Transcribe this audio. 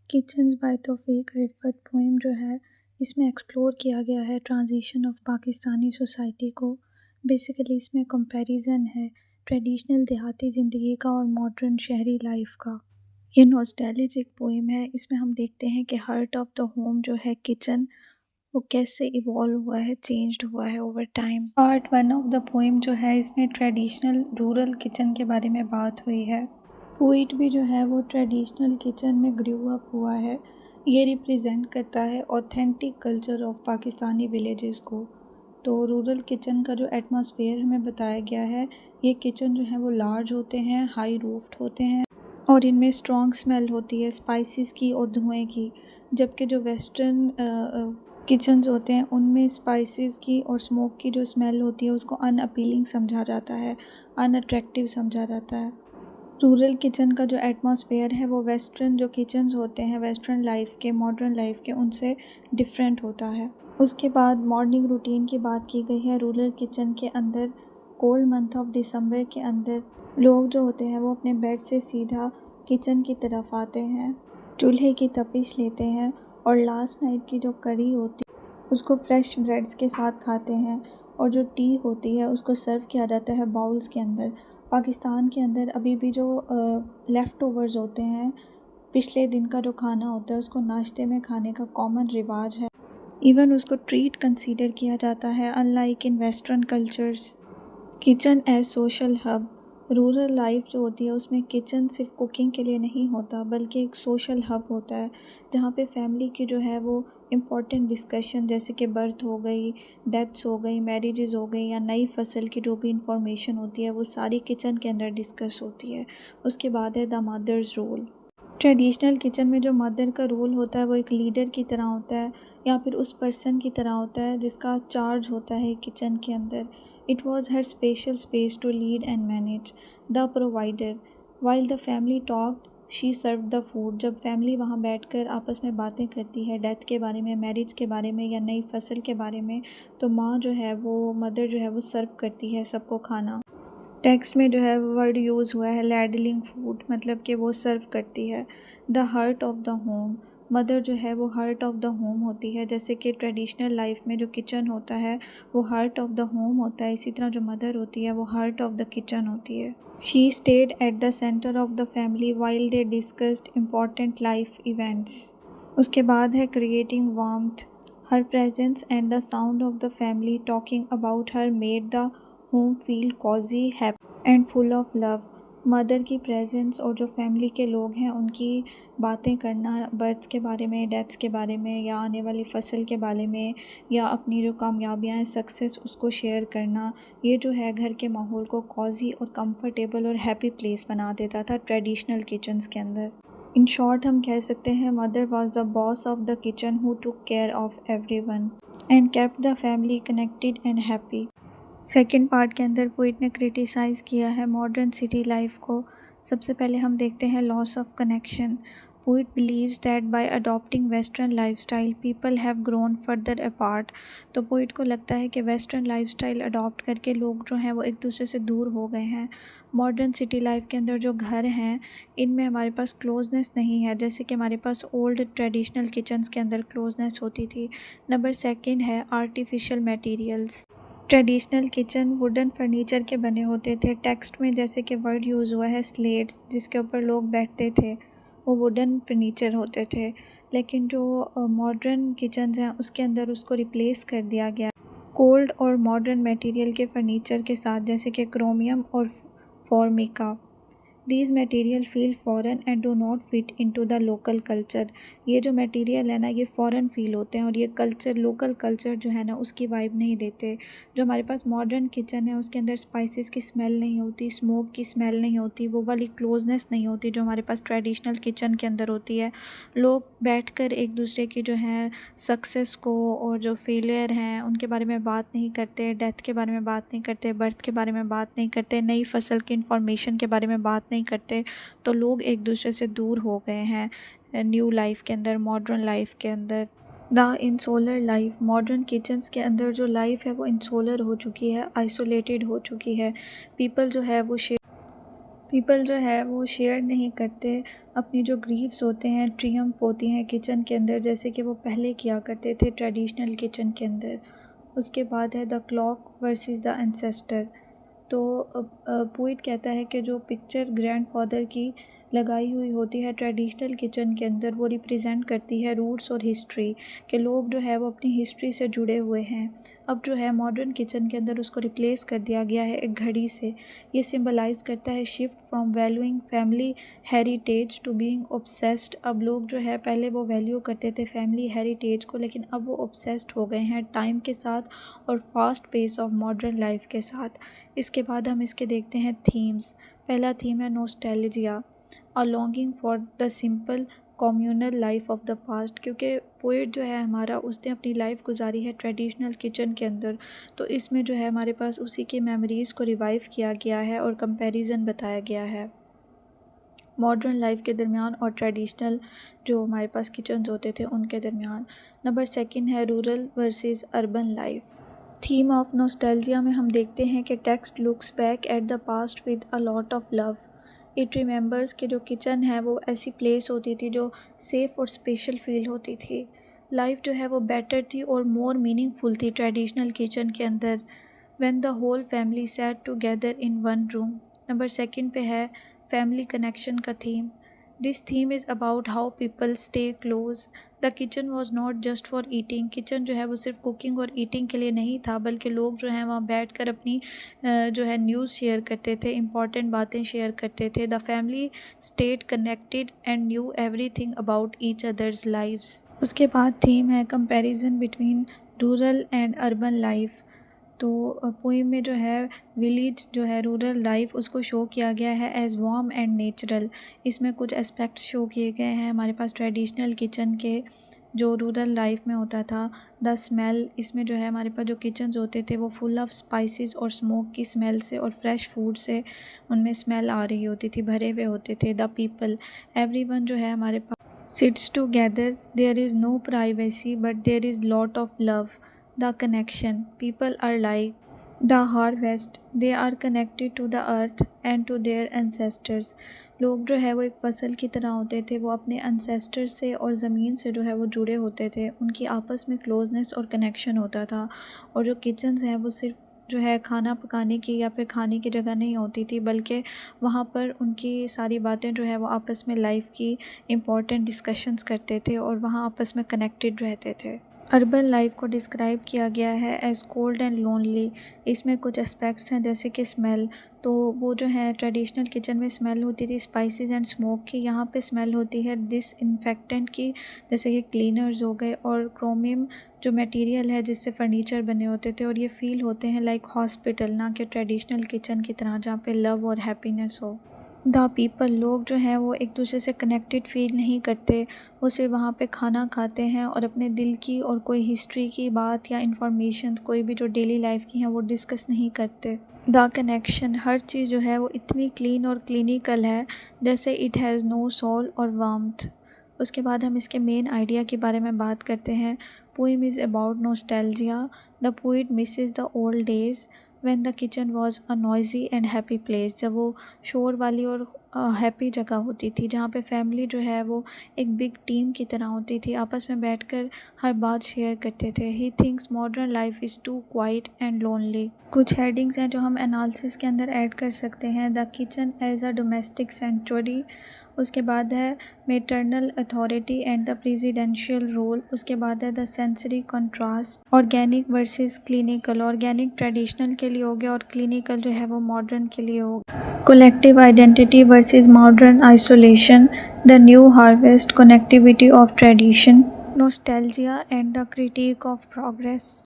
Kitchens bye तौफीक रिफ़त poem जो है इसमें एक्सप्लोर किया गया है ट्रांजिशन ऑफ पाकिस्तानी सोसाइटी को। बेसिकली इसमें कंपैरिजन है ट्रेडिशनल देहाती ज़िंदगी का और मॉडर्न शहरी लाइफ का। ये नॉस्टैल्जिक पोएम है। इसमें हम देखते हैं कि हार्ट ऑफ द होम जो है किचन, वो कैसे इवॉल्व हुआ है, चेंज्ड हुआ है over time. Part 1 of the poem जो है इसमें ट्रेडिशनल रूरल किचन के बारे में बात हुई है। पोइट भी जो है वो ट्रेडिशनल किचन में ग्रू अप हुआ है। ये रिप्रेजेंट करता है authentic culture of Pakistani villages को। तो रूरल किचन का जो एटमॉस्फेयर हमें बताया गया है, ये किचन जो है वो लार्ज होते हैं, हाई रूफ्ड होते हैं और इनमें स्ट्रॉन्ग स्मेल होती है स्पाइसेस की और धुएं की। जबकि जो वेस्टर्न किचन्स होते हैं उनमें स्पाइसेस की और स्मोक की जो स्मेल होती है उसको अनअपीलिंग समझा जाता है, अनअट्रैक्टिव समझा जाता है। रूरल किचन का जो एटमॉस्फेयर है वो वेस्टर्न जो किचन्स होते हैं, वेस्टर्न लाइफ के, मॉडर्न लाइफ के, उनसे डिफरेंट होता है। उसके बाद मॉर्निंग रूटीन की बात की गई है रूरल किचन के अंदर। कोल्ड मंथ ऑफ दिसंबर के अंदर लोग जो होते हैं वो अपने बेड से सीधा किचन की तरफ आते हैं, चूल्हे की तपिश लेते हैं और लास्ट नाइट की जो करी होती है उसको फ्रेश ब्रेड्स के साथ खाते हैं और जो टी होती है उसको सर्व किया जाता है बाउल्स के अंदर। पाकिस्तान के अंदर अभी भी जो लेफ़्ट ओवर्स होते हैं, पिछले दिन का जो खाना होता है उसको नाश्ते में खाने का कॉमन रिवाज है। इवन उसको ट्रीट कंसीडर किया जाता है, unlike in western cultures. Kitchen as social hub, rural life जो होती है उसमें किचन सिर्फ कुकिंग के लिए नहीं होता बल्कि एक सोशल हब होता है जहाँ पे फैमिली की जो है वो इम्पॉर्टेंट डिस्कशन, जैसे कि बर्थ हो गई, डेथ्स हो गई, मैरिजेस हो गई या नई फसल की जो भी इंफॉर्मेशन होती है वो सारी किचन के अंदर डिस्कस होती है। उसके बाद है the mother's role. Traditional kitchen में जो मदर का रोल होता है वो एक लीडर की तरह होता है या फिर उस पर्सन की तरह होता है जिसका चार्ज होता है किचन के अंदर। It was her special space to lead and manage. The provider, while the family talked she serve the food. जब फैमिली वहाँ बैठकर आपस में बातें करती है डेथ के बारे में, मैरिज के बारे में या नई फसल के बारे में, तो माँ जो है वो, मदर जो है वो सर्व करती है सबको खाना। टेक्स्ट में जो है वर्ड यूज़ हुआ है लैडलिंग फूड, मतलब कि वो सर्व करती है। The heart of the home, mother जो है वो हार्ट ऑफ द होम होती है। जैसे कि ट्रेडिशनल लाइफ में जो किचन होता है वो हार्ट ऑफ द होम होता है, इसी तरह जो मदर होती है वो हार्ट ऑफ द किचन होती है। She stayed at the centre of the family while they discussed important life events. उसके बाद है creating warmth, her presence and the sound of the family talking about her made the home feel cosy, happy and full of love. Mother की presence और जो family के लोग हैं उनकी बातें करना बर्थ के बारे में, डेथ्स के बारे में या आने वाली फसल के बारे में या अपनी जो कामयाबियाँ हैं, सक्सेस, उसको शेयर करना, ये जो है घर के माहौल को कॉजी और कंफर्टेबल और हैप्पी प्लेस बना देता था ट्रेडिशनल किचन्स के अंदर। इन शॉर्ट हम कह सकते हैं mother was the boss of the kitchen who took care of everyone and kept the family connected and happy. Second part के अंदर पोइट ने क्रिटिसाइज़ किया है मॉडर्न सिटी लाइफ को। सबसे पहले हम देखते हैं loss of connection. Poet believes that bye adopting western lifestyle people have grown further apart. तो पोइट को लगता है कि वेस्टर्न लाइफस्टाइल अडॉप्ट करके लोग जो हैं वो एक दूसरे से दूर हो गए हैं। मॉडर्न सिटी लाइफ के अंदर जो घर हैं इनमें हमारे पास क्लोजनेस नहीं है, जैसे कि हमारे पास ओल्ड ट्रेडिशनल किचन्स के अंदर क्लोजनेस होती थी। नंबर सेकेंड है artificial materials. Traditional kitchen wooden furniture के बने होते थे। टेक्स्ट में जैसे कि वर्ड यूज़ हुआ है स्लेट्स, जिसके ऊपर लोग बैठते थे, वो वुडन फर्नीचर होते थे। लेकिन जो मॉडर्न किचन्स हैं उसके अंदर उसको रिप्लेस कर दिया गया कोल्ड और मॉडर्न मटेरियल के फर्नीचर के साथ, जैसे कि क्रोमियम और Formica. These material feel foreign and do not fit into the local culture. ये जो मटेरियल है ना ये फ़ॉरेन फील होते हैं और ये कल्चर, लोकल कल्चर जो है ना उसकी वाइब नहीं देते। जो हमारे पास मॉडर्न किचन है उसके अंदर स्पाइसेस की स्मेल नहीं होती, स्मोक की स्मेल नहीं होती, वो वाली क्लोजनेस नहीं होती जो हमारे पास ट्रेडिशनल किचन के अंदर होती है। लोग बैठकर एक दूसरे की जो है सक्सेस को और जो फेलियर हैं उनके बारे में बात नहीं करते, डेथ के बारे में बात नहीं करते, बर्थ के बारे में बात नहीं करते, नई फसल की इंफॉर्मेशन के बारे में बात नहीं करते। तो लोग एक दूसरे से दूर हो गए हैं न्यू लाइफ के अंदर, मॉडर्न लाइफ के अंदर। द इंसोलर लाइफ, मॉडर्न किचन्स के अंदर जो लाइफ है वो इंसोलर हो चुकी है, आइसोलेटेड हो चुकी है। पीपल जो है वो पीपल जो है वो शेयर नहीं करते अपनी जो ग्रीफ्स होते हैं, ट्रियम्फ होती हैं किचन के अंदर, जैसे कि वो पहले किया करते थे ट्रेडिशनल किचन के अंदर। उसके बाद है the clock versus the ancestor. तो पोइट कहता है कि जो पिक्चर ग्रैंडफादर की लगाई हुई होती है ट्रेडिशनल किचन के अंदर, वो रिप्रेजेंट करती है रूट्स और हिस्ट्री, के लोग जो है वो अपनी हिस्ट्री से जुड़े हुए हैं। अब जो है मॉडर्न किचन के अंदर उसको रिप्लेस कर दिया गया है एक घड़ी से। ये सिंबलाइज करता है shift from valuing family heritage to being obsessed. अब लोग जो है पहले वो वैल्यू करते थे फैमिली हेरिटेज को, लेकिन अब वो ऑब्सेस्ड हो गए हैं टाइम के साथ और fast pace of modern life के साथ। इसके बाद हम इसके देखते हैं थीम्स। पहला थीम है nostalgia, a longing for the simple communal life of the past, क्योंकि पोएट जो है हमारा उसने अपनी लाइफ गुजारी है ट्रेडिशनल किचन के अंदर, तो इसमें जो है हमारे पास उसी की मेमोरीज़ को रिवाइव किया गया है और कंपैरिजन बताया गया है मॉडर्न लाइफ के दरमियान और ट्रेडिशनल जो हमारे पास किचन्स होते थे उनके दरमियान। नंबर सेकंड है rural versus urban life. Theme of nostalgia में हम देखते हैं कि text looks back at the past with a lot of love. It remembers कि जो किचन है वो ऐसी प्लेस होती थी जो सेफ़ और स्पेशल फील होती थी। लाइफ जो है वो बेटर थी और मोर मीनिंगफुल थी ट्रेडिशनल किचन के अंदर, when the whole family sat together in one room. Number second पे है फैमिली कनेक्शन का theme. This theme is about how people stay close. The kitchen was not just for eating. Kitchen जो है वो सिर्फ cooking और eating के लिए नहीं था, बल्कि लोग जो हैं वहाँ बैठ कर अपनी जो है न्यूज़ शेयर करते थे, इंपॉर्टेंट बातें शेयर करते थे। The family stayed connected and knew everything about each others lives. उसके बाद थीम है comparison between rural and urban life. तो पोइम में जो है विलेज जो है रूरल लाइफ उसको शो किया गया है एज़ वार्म एंड नेचुरल। इसमें कुछ एस्पेक्ट्स शो किए गए हैं हमारे पास ट्रेडिशनल किचन के जो रूरल लाइफ में होता था। द स्मेल, इसमें जो है हमारे पास जो किचन्स होते थे वो फुल ऑफ स्पाइसेस और स्मोक की स्मेल से और फ्रेश फूड से उनमें स्मेल आ रही होती थी, भरे हुए होते थे। द पीपल, एवरीवन जो है हमारे पास sits together, there is no privacy but there is lot of love. The connection, people are like the harvest, they are connected to the earth and to their ancestors. लोग जो है वो एक फसल की तरह होते थे, वो अपने ancestors से और ज़मीन से जो है वो जुड़े होते थे, उनकी आपस में क्लोजनेस और कनेक्शन होता था। और जो किचन्स हैं वो सिर्फ जो है खाना पकाने की या फिर खाने की जगह नहीं होती थी, बल्कि वहाँ पर उनकी सारी बातें जो है वो आपस में लाइफ की इम्पॉर्टेंट डिस्कशंस करते थे और वहाँ आपस में कनेक्टेड रहते थे। अर्बन लाइफ को डिस्क्राइब किया गया है एज़ कोल्ड एंड लोनली। इसमें कुछ एस्पेक्ट्स हैं जैसे कि स्मेल, तो वो जो है ट्रेडिशनल किचन में स्मेल होती थी स्पाइसेस एंड स्मोक की, यहाँ पे स्मेल होती है डिसइंफेक्टेंट की, जैसे कि क्लीनर्स हो गए, और क्रोमियम जो मटेरियल है जिससे फर्नीचर बने होते थे, और ये फ़ील होते हैं लाइक हॉस्पिटल, ना कि ट्रेडिशनल किचन की तरह जहाँ पे लव और हैप्पीनेस हो। द पीपल, लोग जो हैं वो एक दूसरे से कनेक्टेड फील नहीं करते, वो सिर्फ वहाँ पे खाना खाते हैं और अपने दिल की और कोई हिस्ट्री की बात या इंफॉर्मेशन कोई भी जो डेली लाइफ की हैं वो डिस्कस नहीं करते। द कनेक्शन, हर चीज़ जो है वो इतनी क्लीन और क्लिनिकल है जैसे इट हैज़ नो सोल और वार्मथ। उसके बाद हम इसके मेन आइडिया के बारे में बात करते हैं। Poem is about nostalgia. The poet Mrs the old days when the kitchen was a noisy and happy place. जब वो शोर वाली और हैप्पी जगह होती थी जहाँ पे फैमिली जो है वो एक बिग टीम की तरह होती थी, आपस में बैठकर हर बात शेयर करते थे। He thinks modern life is too quiet and lonely. कुछ हेडिंग्स हैं जो हम एनालिसिस के अंदर ऐड कर सकते हैं। The kitchen as a domestic century. उसके बाद है maternal authority and the presidential role. उसके बाद है the sensory contrast, organic versus clinical. Organic traditional के लिए हो गया और क्लिनिकल जो है वो मॉडर्न के लिए हो गया। Collective identity versus modern isolation, the new harvest, connectivity of tradition, nostalgia and the critic of progress.